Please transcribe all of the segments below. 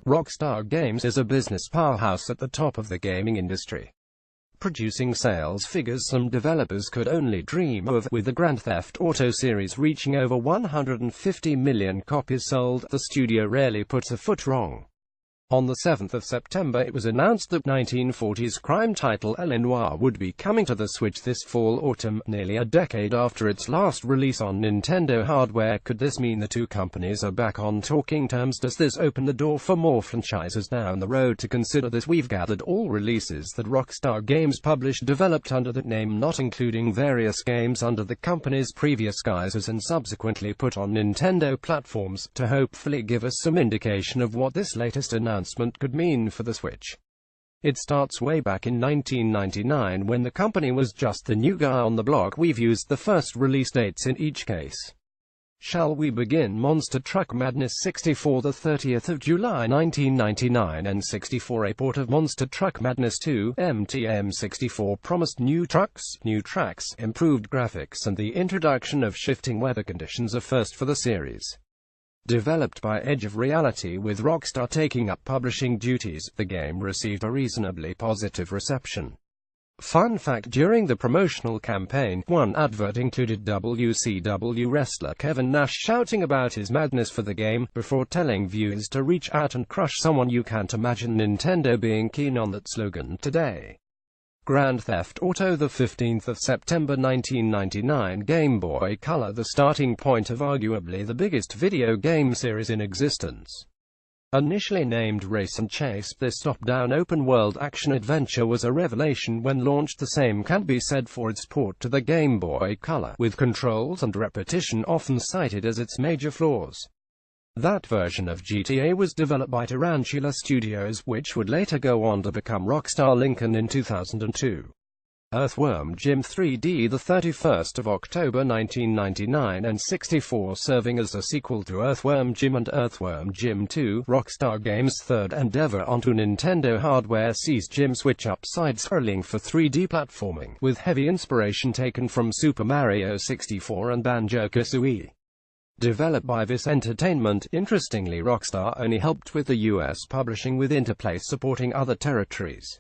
Rockstar Games is a business powerhouse at the top of the gaming industry, producing sales figures some developers could only dream of, with the Grand Theft Auto series reaching over 150 million copies sold. The studio rarely puts a foot wrong. On the 7th of September it was announced that 1940s crime title L.A. Noire would be coming to the Switch this fall-autumn, nearly a decade after its last release on Nintendo hardware. Could this mean the two companies are back on talking terms? Does this open the door for more franchises down the road? To consider this, we've gathered all releases that Rockstar Games published developed under that name, not including various games under the company's previous guises and subsequently put on Nintendo platforms, to hopefully give us some indication of what this latest announcement could mean for the Switch. It starts way back in 1999 when the company was just the new guy on the block. We've used the first release dates in each case. Shall we begin? Monster Truck Madness 64, the 30th of July 1999, and 64. A port of Monster Truck Madness 2, MTM 64 promised new trucks, new tracks, improved graphics and the introduction of shifting weather conditions, a first for the series. Developed by Edge of Reality with Rockstar taking up publishing duties, the game received a reasonably positive reception. Fun fact: during the promotional campaign, one advert included WCW wrestler Kevin Nash shouting about his madness for the game, before telling viewers to reach out and crush someone. You can't imagine Nintendo being keen on that slogan today. Grand Theft Auto, the 15th of September 1999, Game Boy Color, the starting point of arguably the biggest video game series in existence. Initially named Race and Chase, this top-down open-world action-adventure was a revelation when launched. The same can be said for its port to the Game Boy Color, with controls and repetition often cited as its major flaws. That version of GTA was developed by Tarantula Studios, which would later go on to become Rockstar Lincoln in 2002. Earthworm Jim 3D, the 31st of October 1999, and 64, serving as a sequel to Earthworm Jim and Earthworm Jim 2, Rockstar Games' third endeavor onto Nintendo hardware, sees Jim switch up side-scrolling for 3D platforming, with heavy inspiration taken from Super Mario 64 and Banjo-Kazooie. Developed by Viz Entertainment, interestingly Rockstar only helped with the US publishing, with Interplay supporting other territories.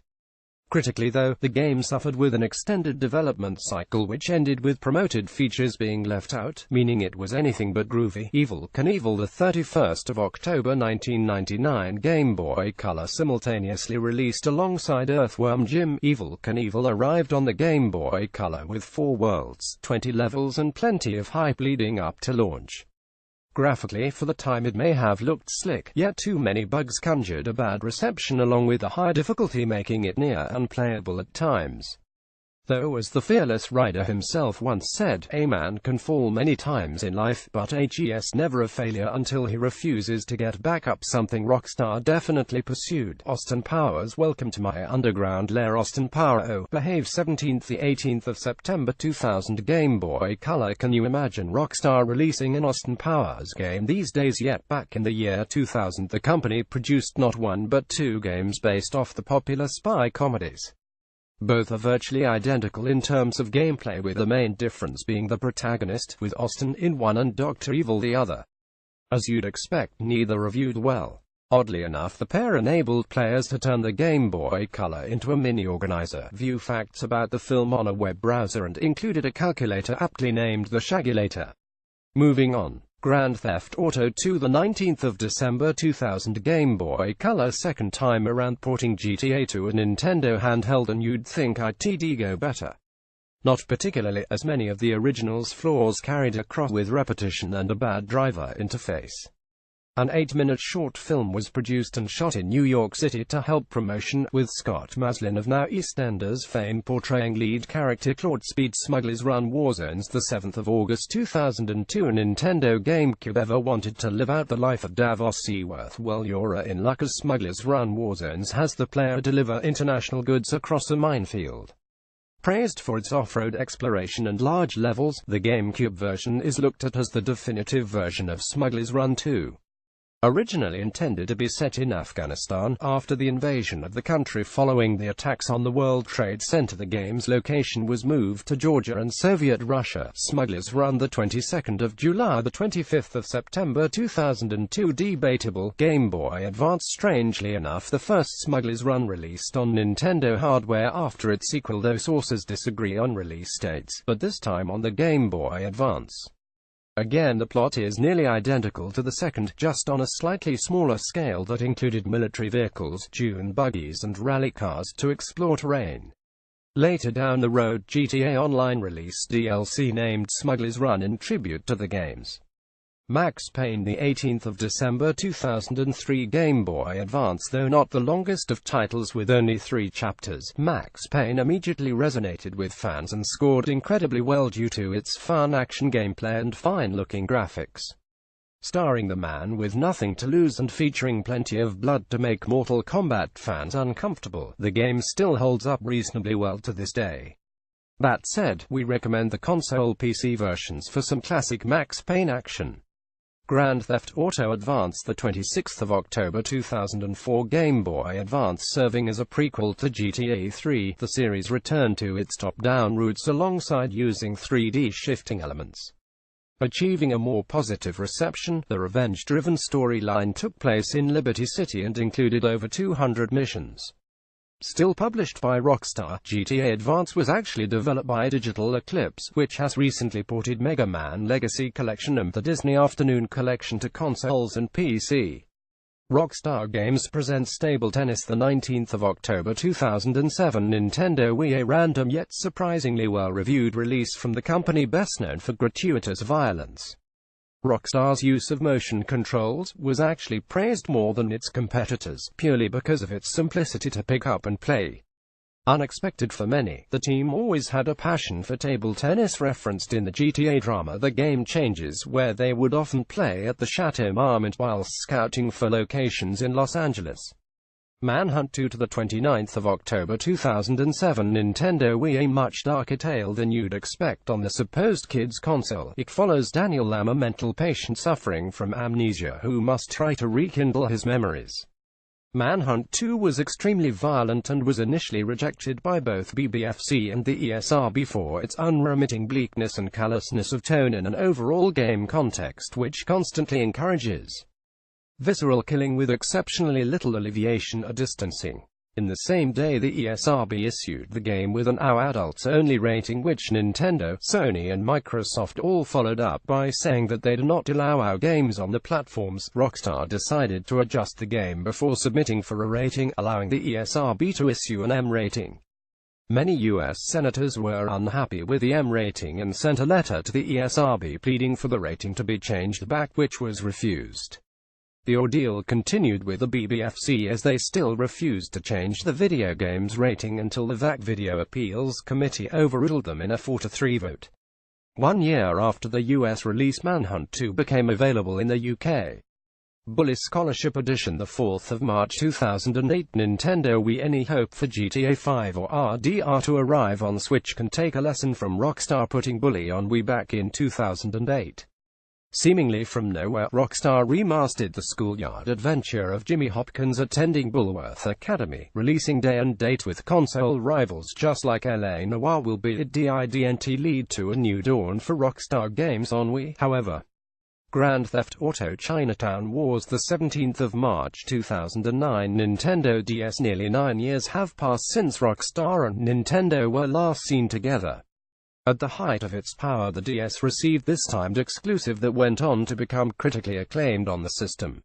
Critically though, the game suffered with an extended development cycle which ended with promoted features being left out, meaning it was anything but groovy. Evel Knievel, the 31st of October 1999, Game Boy Color simultaneously released alongside Earthworm Jim. Evel Knievel arrived on the Game Boy Color with 4 worlds, 20 levels and plenty of hype leading up to launch. Graphically, for the time it may have looked slick, yet too many bugs conjured a bad reception along with a high difficulty, making it near unplayable at times. Though, as the fearless rider himself once said, a man can fall many times in life, but he's never a failure until he refuses to get back up, something Rockstar definitely pursued. Austin Powers, Welcome to My Underground Lair. Austin Powers O. Behave 17th the 18th of September 2000, Game Boy Color. Can you imagine Rockstar releasing an Austin Powers game these days? Yet back in the year 2000 the company produced not one but 2 games based off the popular spy comedies. Both are virtually identical in terms of gameplay, with the main difference being the protagonist, with Austin in one and Dr. Evil the other. As you'd expect, neither reviewed well. Oddly enough, the pair enabled players to turn the Game Boy Color into a mini-organizer, view facts about the film on a web browser, and included a calculator aptly named the Shagulator. Moving on. Grand Theft Auto 2, the 19th of December 2000, Game Boy Color. Second time around porting GTA to a Nintendo handheld, and you'd think it'd go better. Not particularly, as many of the original's flaws carried across, with repetition and a bad driver interface. An 8-minute short film was produced and shot in New York City to help promotion, with Scott Maslin of Now EastEnders fame portraying lead character Claude Speed. Smuggler's Run Warzones, the 7th of August 2002, a Nintendo GameCube. Ever wanted to live out the life of Davos Seaworth? Well, you're in luck, as Smuggler's Run Warzones has the player deliver international goods across a minefield. Praised for its off-road exploration and large levels, the GameCube version is looked at as the definitive version of Smuggler's Run 2. Originally intended to be set in Afghanistan, after the invasion of the country following the attacks on the World Trade Center, the game's location was moved to Georgia and Soviet Russia. Smuggler's Run, the 22nd of July, the 25th of September 2002. Debatable. Game Boy Advance. Strangely enough, the first Smuggler's Run released on Nintendo hardware after its sequel, though sources disagree on release dates, but this time on the Game Boy Advance. Again, the plot is nearly identical to the second, just on a slightly smaller scale that included military vehicles, dune buggies and rally cars to explore terrain. Later down the road, GTA Online released DLC named Smuggler's Run in tribute to the games. Max Payne, the 18th of December 2003. Game Boy Advance. Though not the longest of titles with only 3 chapters, Max Payne immediately resonated with fans and scored incredibly well due to its fun action gameplay and fine-looking graphics. Starring the man with nothing to lose and featuring plenty of blood to make Mortal Kombat fans uncomfortable, the game still holds up reasonably well to this day. That said, we recommend the console PC versions for some classic Max Payne action. Grand Theft Auto Advance, the 26th of October 2004. Game Boy Advance. Serving as a prequel to GTA 3, the series returned to its top-down roots alongside using 3D shifting elements. Achieving a more positive reception, the revenge-driven storyline took place in Liberty City and included over 200 missions. Still published by Rockstar, GTA Advance was actually developed by Digital Eclipse, which has recently ported Mega Man Legacy Collection and the Disney Afternoon Collection to consoles and PC. Rockstar Games presents Table Tennis, the 19th of October 2007. Nintendo Wii, a random yet surprisingly well-reviewed release from the company best known for gratuitous violence. Rockstar's use of motion controls was actually praised more than its competitors, purely because of its simplicity to pick up and play. Unexpected for many, the team always had a passion for table tennis, referenced in the GTA drama The Game Changes, where they would often play at the Chateau Marmont whilst scouting for locations in Los Angeles. Manhunt 2 to the 29th of October 2007. Nintendo Wii, a much darker tale than you'd expect on the supposed kids console. It follows Daniel Lam, a mental patient suffering from amnesia who must try to rekindle his memories. Manhunt 2 was extremely violent and was initially rejected by both BBFC and the ESRB for its unremitting bleakness and callousness of tone in an overall game context which constantly encourages visceral killing with exceptionally little alleviation or distancing. In the same day, the ESRB issued the game with an adults-only rating, which Nintendo, Sony and Microsoft all followed up by saying that they do not allow our games on the platforms. Rockstar decided to adjust the game before submitting for a rating, allowing the ESRB to issue an M rating. Many U.S. senators were unhappy with the M rating and sent a letter to the ESRB pleading for the rating to be changed back, which was refused. The ordeal continued with the BBFC as they still refused to change the video game's rating until the VAC Video Appeals Committee overruled them in a 4-3 vote. 1 year after the US release, Manhunt 2 became available in the UK. Bully Scholarship Edition, the 4th of March 2008. Nintendo Wii. Any hope for GTA 5 or RDR to arrive on Switch can take a lesson from Rockstar putting Bully on Wii back in 2008. Seemingly from nowhere, Rockstar remastered the schoolyard adventure of Jimmy Hopkins attending Bulworth Academy, releasing day and date with console rivals just like LA Noire will be. Didn't lead to a new dawn for Rockstar Games on Wii, however. Grand Theft Auto Chinatown Wars, the 17th of March 2009. Nintendo DS. Nearly 9 years have passed since Rockstar and Nintendo were last seen together. At the height of its power, the DS received this timed exclusive that went on to become critically acclaimed on the system.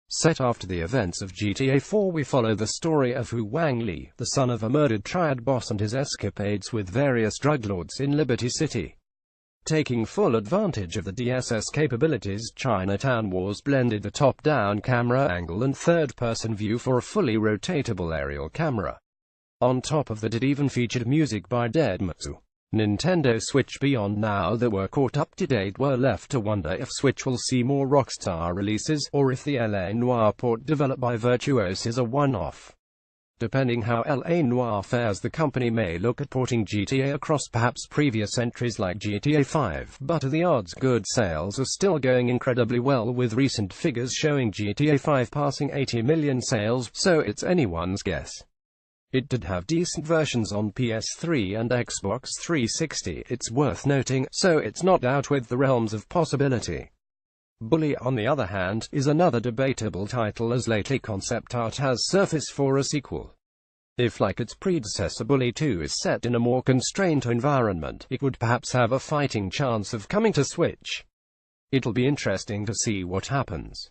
Set after the events of GTA 4, we follow the story of Hu Wang Li, the son of a murdered triad boss, and his escapades with various drug lords in Liberty City. Taking full advantage of the DS's capabilities, Chinatown Wars blended the top-down camera angle and third-person view for a fully rotatable aerial camera. On top of that, it even featured music by Deadmau5. Nintendo Switch. Beyond now that we're caught up to date, we're left to wonder if Switch will see more Rockstar releases, or if the LA Noire port developed by Virtuos is a one-off. Depending how LA Noire fares, the company may look at porting GTA across perhaps previous entries like GTA 5, but the odds good sales are still going incredibly well, with recent figures showing GTA 5 passing 80 million sales, so it's anyone's guess. It did have decent versions on PS3 and Xbox 360, it's worth noting, so it's not out with the realms of possibility. Bully, on the other hand, is another debatable title, as lately concept art has surfaced for a sequel. If, like its predecessor, Bully 2 is set in a more constrained environment, it would perhaps have a fighting chance of coming to Switch. It'll be interesting to see what happens.